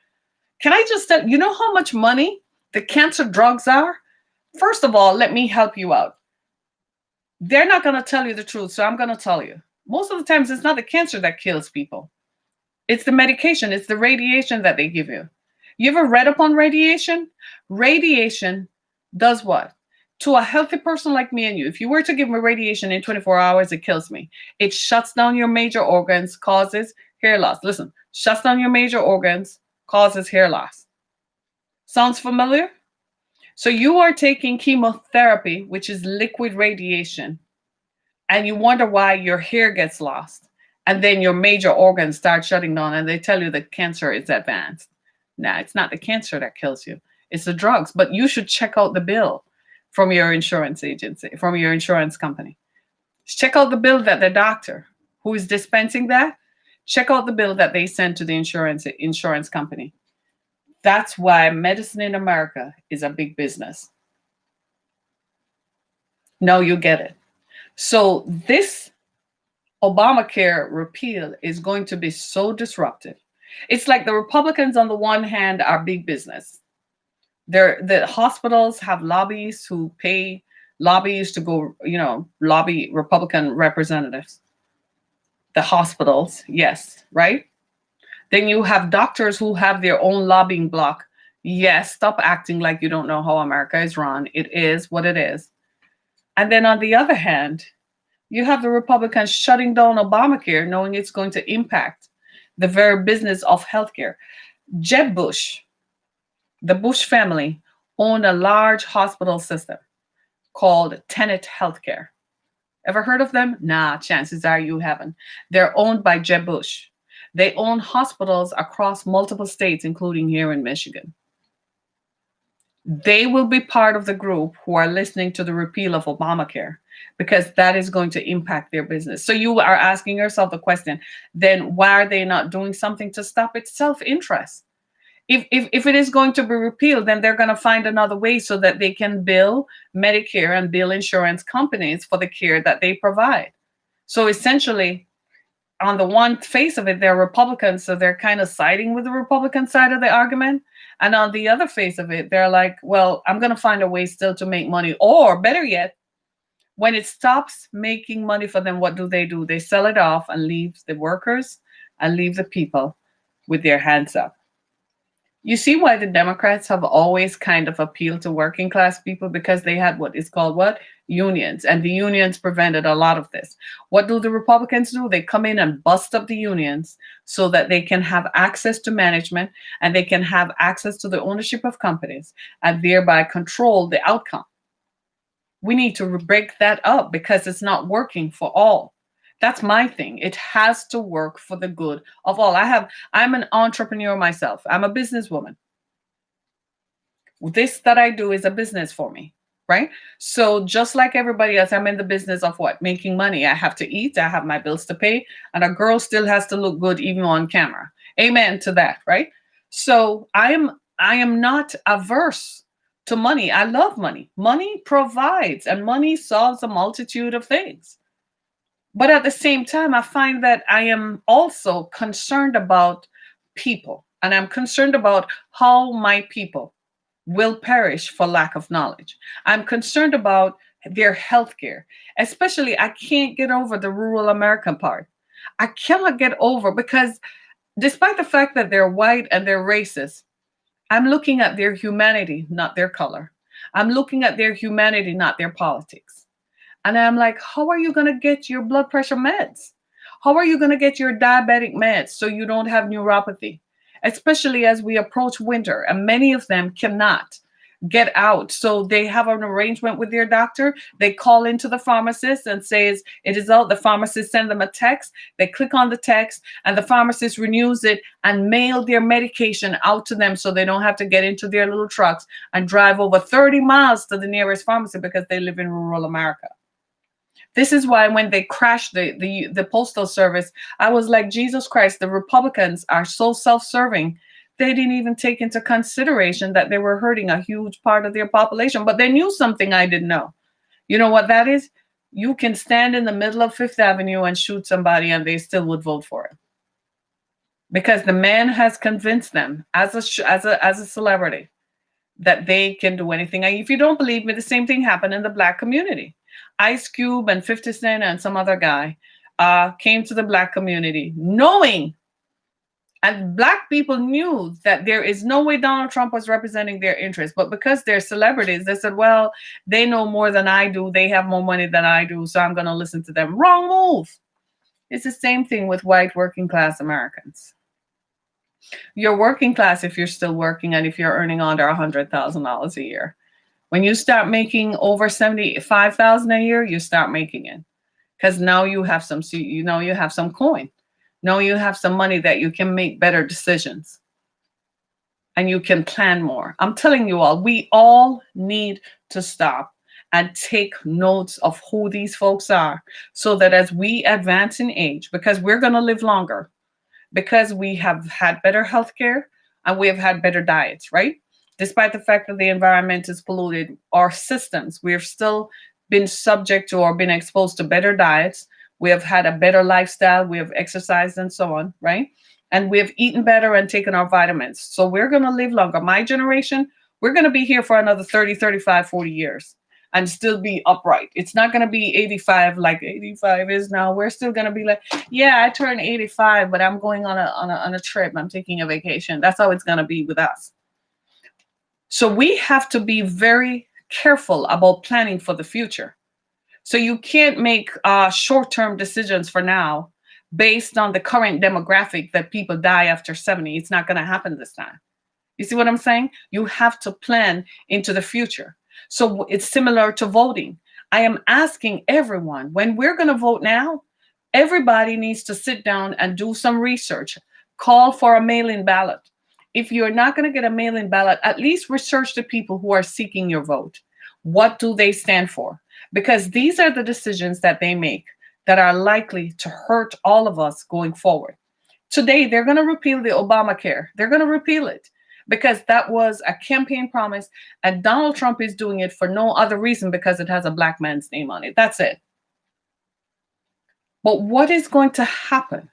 Can I just tell you know how much money the cancer drugs are? First of all, let me help you out. They're not going to tell you the truth, so I'm going to tell you. Most of the times, it's not the cancer that kills people, it's the medication, it's the radiation that they give you. You ever read up on radiation? Radiation does what? To a healthy person like me and you, if you were to give me radiation in 24 hours, it kills me. It shuts down your major organs, causes hair loss. Listen, shuts down your major organs, causes hair loss. Sounds familiar? So you are taking chemotherapy, which is liquid radiation, and you wonder why your hair gets lost. And then your major organs start shutting down, and they tell you that cancer is advanced. Nah, it's not the cancer that kills you, it's the drugs. But you should check out the bill from your insurance agency, from your insurance company. Check out the bill that the doctor who is dispensing that, check out the bill that they send to the insurance company. That's why medicine in America is a big business. Now you get it. So this Obamacare repeal is going to be so disruptive. It's like the Republicans on the one hand are big business. The hospitals have lobbyists who pay lobbyists to go, lobby Republican representatives. The hospitals, yes, right? Then you have doctors who have their own lobbying block. Yes, stop acting like you don't know how America is run. It is what it is. And then on the other hand, you have the Republicans shutting down Obamacare, knowing it's going to impact the very business of healthcare. Jeb Bush, the Bush family, owned a large hospital system called Tenet Healthcare. Ever heard of them? Nah, chances are you haven't. They're owned by Jeb Bush. They own hospitals across multiple states, including here in Michigan. They will be part of the group who are listening to the repeal of Obamacare because that is going to impact their business. So you are asking yourself the question, then why are they not doing something to stop it? Self-interest. If it is going to be repealed, then they're going to find another way so that they can bill Medicare and bill insurance companies for the care that they provide. So essentially, on the one face of it, they're Republicans, so they're kind of siding with the Republican side of the argument. And on the other face of it, they're like, well, I'm going to find a way still to make money. Or better yet, when it stops making money for them, what do? They sell it off and leave the workers and leave the people with their hands up. You see why the Democrats have always kind of appealed to working class people, because they had what is called what? Unions. And the unions prevented a lot of this. What do the Republicans do? They come in and bust up the unions so that they can have access to management and they can have access to the ownership of companies and thereby control the outcome. We need to break that up because it's not working for all. That's my thing. It has to work for the good of all. I'm an entrepreneur myself. I'm a businesswoman. This that I do is a business for me, right? So just like everybody else, I'm in the business of what? Making money. I have to eat, I have my bills to pay, and a girl still has to look good even on camera. Amen to that, right? So I am not averse to money. I love money. Money provides and money solves a multitude of things. But at the same time, I find that I am also concerned about people, and I'm concerned about how my people will perish for lack of knowledge. I'm concerned about their health care, especially I can't get over the rural American part. I cannot get over because despite the fact that they're white and they're racist, I'm looking at their humanity, not their color. I'm looking at their humanity, not their politics. And I'm like, how are you going to get your blood pressure meds? How are you going to get your diabetic meds so you don't have neuropathy? Especially as we approach winter, and many of them cannot. get out. So they have an arrangement with their doctor. They call into the pharmacist and says it is out. The pharmacist send them a text. They click on the text and the pharmacist renews it and mail their medication out to them so they don't have to get into their little trucks and drive over 30 miles to the nearest pharmacy because they live in rural America. This is why when they crashed the postal service, I was like, Jesus Christ, the Republicans are so self-serving. They didn't even take into consideration that they were hurting a huge part of their population, but they knew something I didn't know. You know what that is? You can stand in the middle of Fifth Avenue and shoot somebody and they still would vote for it. Because the man has convinced them as a celebrity that they can do anything. And if you don't believe me, the same thing happened in the black community. Ice Cube and 50 Cent and some other guy came to the black community knowing, and black people knew that there is no way Donald Trump was representing their interests. But because they're celebrities, they said, well, they know more than I do. They have more money than I do. So I'm going to listen to them. Wrong move. It's the same thing with white working class Americans. You're working class if you're still working and if you're earning under $100,000 a year. When you start making over 75,000 a year, you start making it because now you have some, you have some coin. Now you have some money that you can make better decisions and you can plan more. I'm telling you all, we all need to stop and take notes of who these folks are so that as we advance in age, because we're going to live longer, because we have had better health care and we have had better diets, right? Despite the fact that the environment is polluted, our systems, we have still been subject to or been exposed to better diets. We have had a better lifestyle. We have exercised and so on, right? And we have eaten better and taken our vitamins. So we're going to live longer. My generation, we're going to be here for another 30, 35, 40 years and still be upright. It's not going to be 85 like 85 is now. We're still going to be like, yeah, I turned 85, but I'm going on a trip. I'm taking a vacation. That's how it's going to be with us. So we have to be very careful about planning for the future. So you can't make short-term decisions for now based on the current demographic that people die after 70. It's not going to happen this time. You see what I'm saying? You have to plan into the future. So it's similar to voting. I am asking everyone, when we're going to vote now, everybody needs to sit down and do some research. Call for a mail-in ballot. If you're not going to get a mail-in ballot, at least research the people who are seeking your vote. What do they stand for? Because these are the decisions that they make that are likely to hurt all of us going forward. Today, they're going to repeal the Obamacare. They're going to repeal it because that was a campaign promise, and Donald Trump is doing it for no other reason because it has a black man's name on it. That's it. But what is going to happen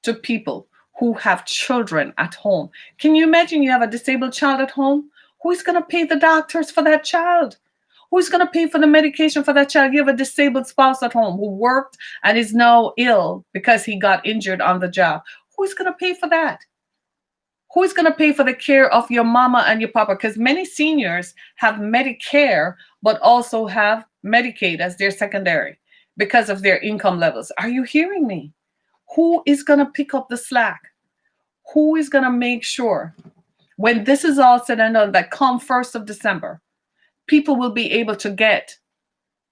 to people who have children at home? Can you imagine you have a disabled child at home? Who's going to pay the doctors for that child? Who's going to pay for the medication for that child? You have a disabled spouse at home who worked and is now ill because he got injured on the job. Who's going to pay for that? Who's going to pay for the care of your mama and your papa? Because many seniors have Medicare, but also have Medicaid as their secondary because of their income levels. Are you hearing me? Who is going to pick up the slack? Who is going to make sure when this is all said and done that come 1st of December, people will be able to get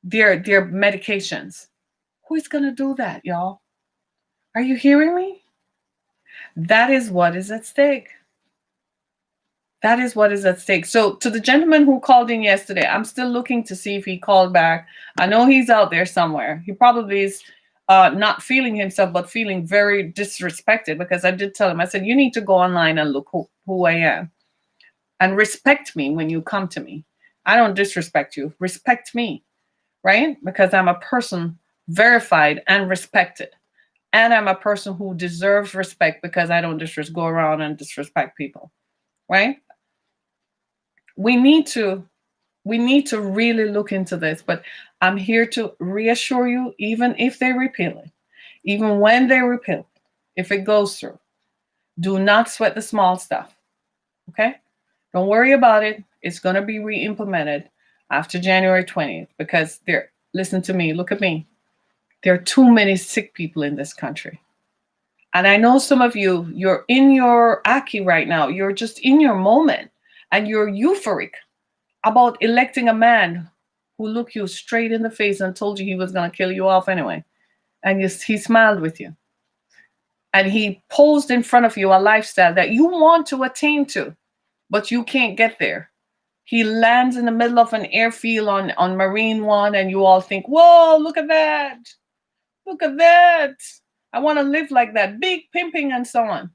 their medications? Who is going to do that, y'all? Are you hearing me? That is what is at stake. That is what is at stake. So to the gentleman who called in yesterday, I'm still looking to see if he called back. I know he's out there somewhere. He probably is not feeling himself, but feeling very disrespected because I did tell him, I said, you need to go online and look who I am and respect me when you come to me. I don't disrespect you. Respect me, right? Because I'm a person verified and respected. And I'm a person who deserves respect because I don't go around and disrespect people, right? We need to really look into this, but I'm here to reassure you, even if they repeal it, even when they repeal it, if it goes through, do not sweat the small stuff, okay? Don't worry about it. It's going to be re-implemented after January 20th because listen to me, look at me. There are too many sick people in this country. And I know some of you, you're in your Aki right now. You're just in your moment and you're euphoric about electing a man who looked you straight in the face and told you he was going to kill you off anyway. And he smiled with you. And he posed in front of you a lifestyle that you want to attain to, but you can't get there. He lands in the middle of an airfield on Marine One, and you all think, whoa, look at that. Look at that. I want to live like that. Big pimping and so on.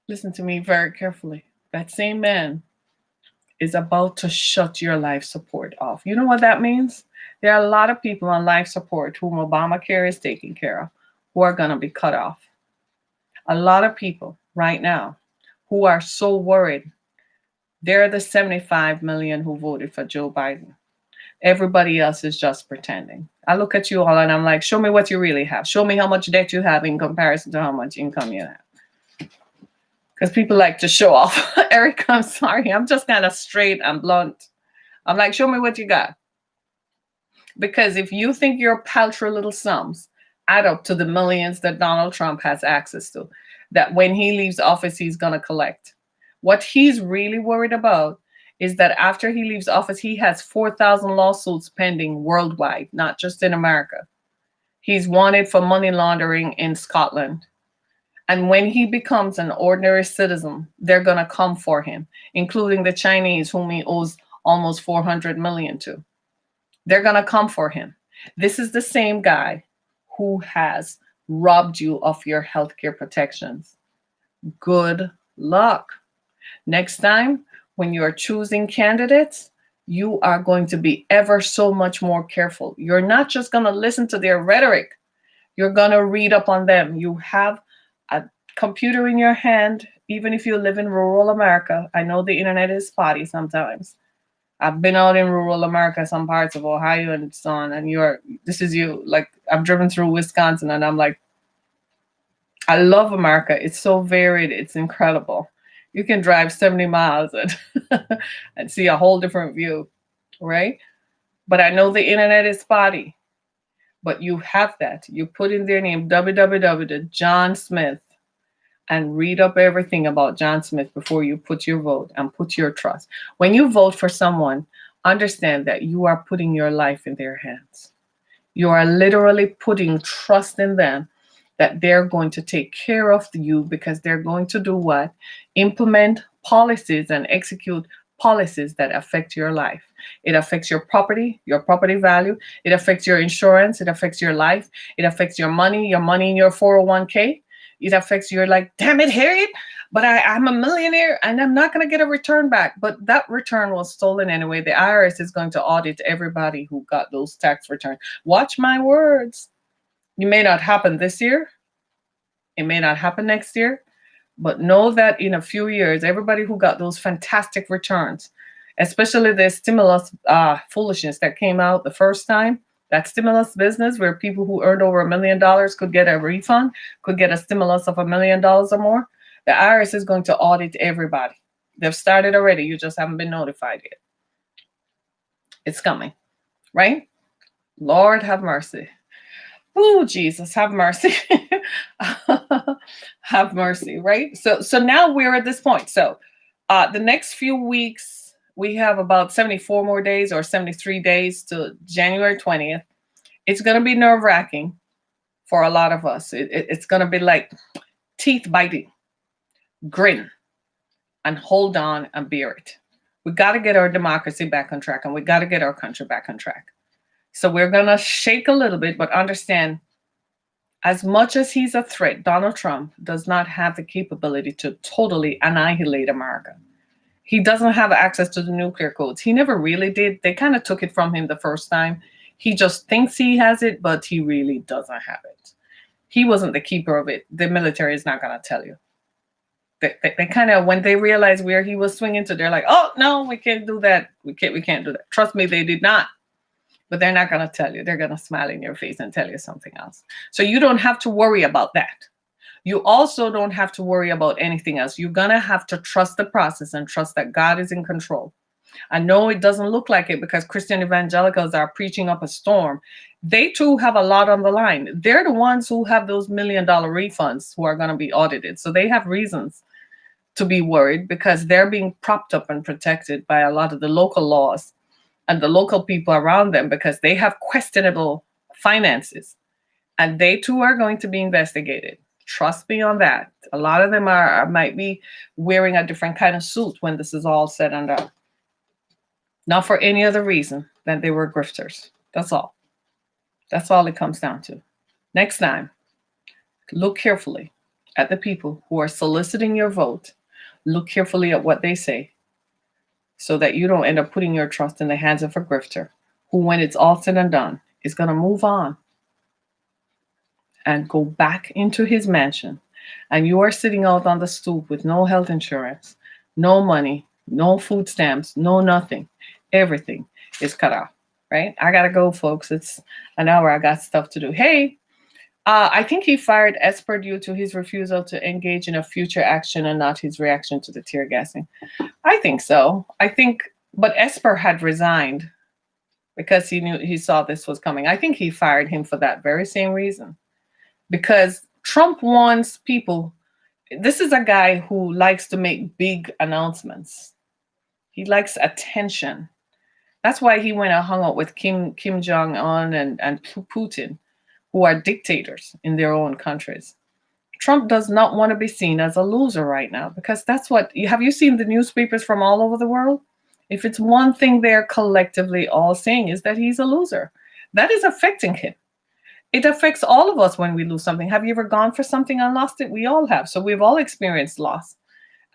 Listen to me very carefully. That same man is about to shut your life support off. You know what that means? There are a lot of people on life support whom ObamaCare is taking care of who are going to be cut off. A lot of people right now who are so worried. They're the 75 million who voted for Joe Biden. Everybody else is just pretending. I look at you all and I'm like, show me what you really have. Show me how much debt you have in comparison to how much income you have. Because people like to show off. Eric, I'm sorry. I'm just kind of straight and blunt. I'm like, show me what you got. Because if you think your paltry little sums add up to the millions that Donald Trump has access to, that when he leaves office, he's going to collect. What he's really worried about is that after he leaves office, he has 4,000 lawsuits pending worldwide, not just in America. He's wanted for money laundering in Scotland. And when he becomes an ordinary citizen, they're going to come for him, including the Chinese, whom he owes almost 400 million to. They're going to come for him. This is the same guy who has robbed you of your healthcare protections. Good luck. Next time, when you are choosing candidates, you are going to be ever so much more careful. You're not just going to listen to their rhetoric. You're going to read up on them. You have a computer in your hand, even if you live in rural America. I know the internet is spotty sometimes. I've been out in rural America, some parts of Ohio and so on, and this is you. Like, I've driven through Wisconsin and I'm like, I love America. It's so varied. It's incredible. You can drive 70 miles and see a whole different view, right? But I know the internet is spotty. But you have that. You put in their name, www.John Smith, and read up everything about John Smith before you put your vote and put your trust. When you vote for someone, understand that you are putting your life in their hands. You are literally putting trust in them that they're going to take care of you, because they're going to do what? Implement policies and execute policies that affect your life. It affects your property value. It affects your insurance. It affects your life. It affects your money in your 401k. It affects your, like, damn it, Harriet, but I'm a millionaire and I'm not going to get a return back. But that return was stolen anyway. The IRS is going to audit everybody who got those tax returns. Watch my words. It may not happen this year. It may not happen next year. But know that in a few years, everybody who got those fantastic returns, especially the stimulus foolishness that came out the first time, that stimulus business where people who earned over $1 million could get a refund, could get a stimulus of $1 million or more, the IRS is going to audit everybody. They've started already. You just haven't been notified yet. It's coming, right? Lord have mercy. Oh, Jesus, have mercy. Have mercy, right? So now we're at this point. So the next few weeks, we have about 74 more days or 73 days to January 20th. It's going to be nerve-wracking for a lot of us. It's going to be like teeth biting, grin, and hold on and bear it. We got to get our democracy back on track, and we got to get our country back on track. So we're going to shake a little bit, but understand, as much as he's a threat, Donald Trump does not have the capability to totally annihilate America. He doesn't have access to the nuclear codes. He never really did. They kind of took it from him the first time. He just thinks he has it, but he really doesn't have it. He wasn't the keeper of it. The military is not going to tell you. They kind of, when they realized where he was swinging to, they're like, oh, no, we can't do that. We can't do that. Trust me, they did not. But they're not going to tell you. They're going to smile in your face and tell you something else. So you don't have to worry about that. You also don't have to worry about anything else. You're going to have to trust the process and trust that God is in control. I know it doesn't look like it because Christian evangelicals are preaching up a storm. They too have a lot on the line. They're the ones who have those $1 million refunds who are going to be audited. So they have reasons to be worried because they're being propped up and protected by a lot of the local laws and the local people around them because they have questionable finances, and they too are going to be investigated. Trust me on that. A lot of them might be wearing a different kind of suit when this is all said and done. Not for any other reason than they were grifters. That's all. That's all it comes down to. Next time, look carefully at the people who are soliciting your vote. Look carefully at what they say so that you don't end up putting your trust in the hands of a grifter who, when it's all said and done, is going to move on and go back into his mansion. And you are sitting out on the stoop with no health insurance, no money, no food stamps, no nothing. Everything is cut off, right? I got to go, folks. It's an hour. I got stuff to do. Hey, I think he fired Esper due to his refusal to engage in a future action and not his reaction to the tear gassing. I think so. But Esper had resigned because he saw this was coming. I think he fired him for that very same reason. Because Trump wants people. This is a guy who likes to make big announcements. He likes attention. That's why he went and hung out with Kim Jong-un and Putin, who are dictators in their own countries. Trump does not want to be seen as a loser right now, because that's what have you seen the newspapers from all over the world? If it's one thing they're collectively all saying is that he's a loser. That is affecting him. It affects all of us when we lose something. Have you ever gone for something and lost it? We all have. So we've all experienced loss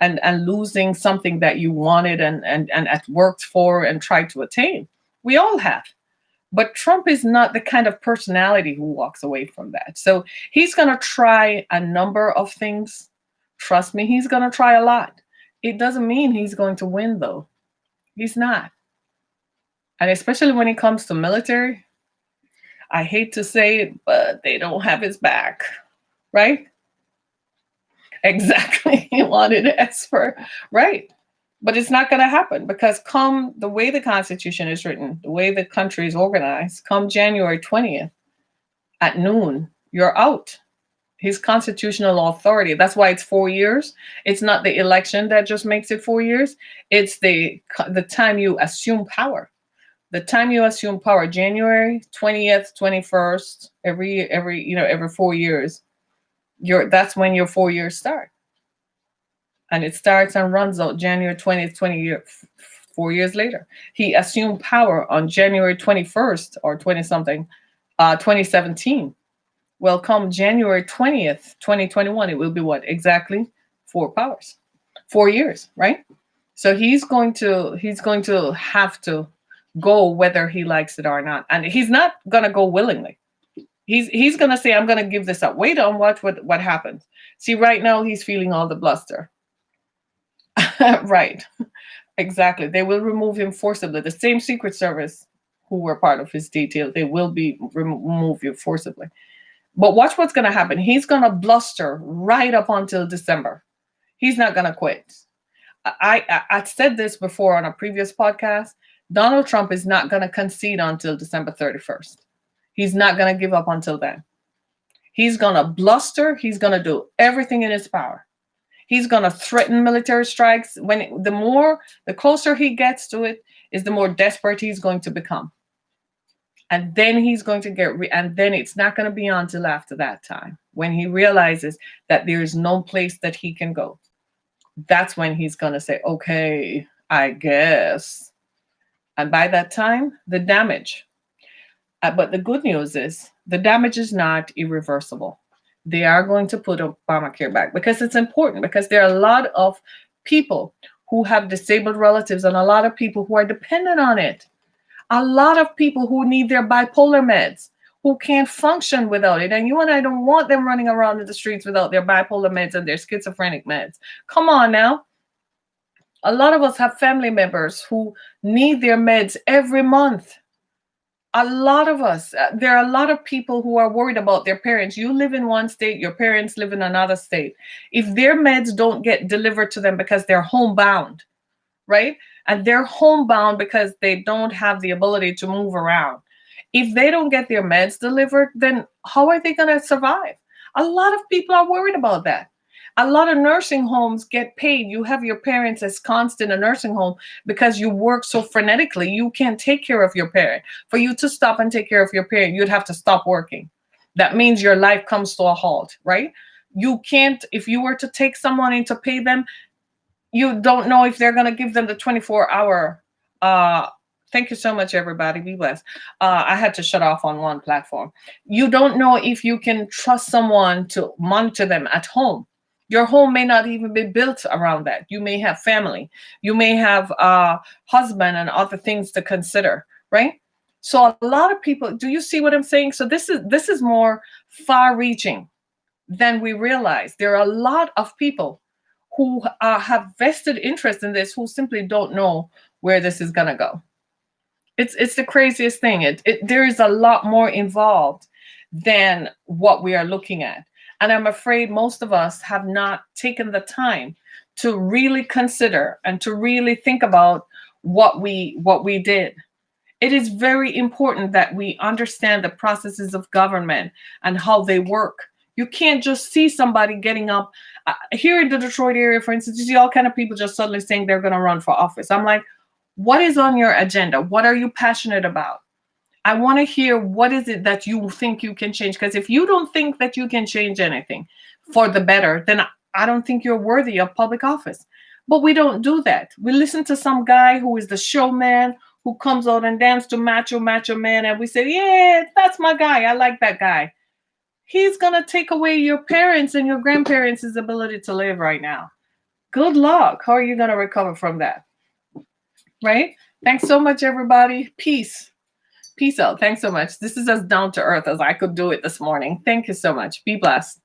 and losing something that you wanted and worked for and tried to attain. We all have. But Trump is not the kind of personality who walks away from that. So he's going to try a number of things. Trust me, he's going to try a lot. It doesn't mean he's going to win, though. He's not. And especially when it comes to military, I hate to say it, but they don't have his back, right? Exactly. He wanted Esper, right? But it's not going to happen because come the way the Constitution is written, the way the country is organized, come January 20th at noon, you're out. His constitutional authority. That's why it's 4 years. It's not the election that just makes it 4 years. It's the time you assume power. The time you assume power, January 20th, 21st, every 4 years, that's when your 4 years start. And it starts and runs out January 20th, 4 years later. He assumed power on January 21st or 20-something, 2017. Well, come January 20th, 2021, it will be what? Exactly 4 years, right? So he's going to have to go whether he likes it or not. And he's not going to go willingly. He's going to say, I'm going to give this up. Wait on watch what happens. See, right now he's feeling all the bluster. Right. Exactly. They will remove him forcibly. The same Secret Service who were part of his detail, they will remove you forcibly. But watch what's going to happen. He's going to bluster right up until December. He's not going to quit. I said this before on a previous podcast. Donald Trump is not going to concede until December 31st. He's not going to give up until then. He's going to bluster. He's going to do everything in his power. He's going to threaten military strikes. The closer he gets to it, is the more desperate he's going to become. And then he's going to and then it's not going to be until after that time when he realizes that there is no place that he can go. That's when he's going to say, okay, I guess. And by that time, the damage. But the good news is the damage is not irreversible. They are going to put ObamaCare back because it's important, because there are a lot of people who have disabled relatives and a lot of people who are dependent on it. A lot of people who need their bipolar meds, who can't function without it. And you and I don't want them running around in the streets without their bipolar meds and their schizophrenic meds. Come on now. A lot of us have family members who need their meds every month. A lot of us, there are a lot of people who are worried about their parents. You live in one state, your parents live in another state. If their meds don't get delivered to them because they're homebound, right? And they're homebound because they don't have the ability to move around. If they don't get their meds delivered, then how are they going to survive? A lot of people are worried about that. A lot of nursing homes get paid. You have your parents as constant in a nursing home because you work so frenetically. You can't take care of your parent. For you to stop and take care of your parent, you'd have to stop working. That means your life comes to a halt, right? You can't, if you were to take some money to pay them, you don't know if they're going to give them the 24-hour. Thank you so much, everybody. Be blessed. I had to shut off on one platform. You don't know if you can trust someone to monitor them at home. Your home may not even be built around that. You may have family. You may have a husband and other things to consider, right? So a lot of people, do you see what I'm saying? So this is more far reaching than we realize. There are a lot of people who have vested interest in this who simply don't know where this is going to go. It's the craziest thing. There is a lot more involved than what we are looking at. And I'm afraid most of us have not taken the time to really consider and to really think about what we did. It is very important that we understand the processes of government and how they work. You can't just see somebody getting up. Here in the Detroit area, for instance, you see all kind of people just suddenly saying they're going to run for office. I'm like, what is on your agenda? What are you passionate about? I want to hear what is it that you think you can change. Because if you don't think that you can change anything for the better, then I don't think you're worthy of public office. But we don't do that. We listen to some guy who is the showman who comes out and dance to Macho Macho Man, and we say, yeah, that's my guy. I like that guy. He's going to take away your parents and your grandparents' ability to live right now. Good luck. How are you going to recover from that? Right? Thanks so much, everybody. Peace. Peace out. Thanks so much. This is as down to earth as I could do it this morning. Thank you so much. Be blessed.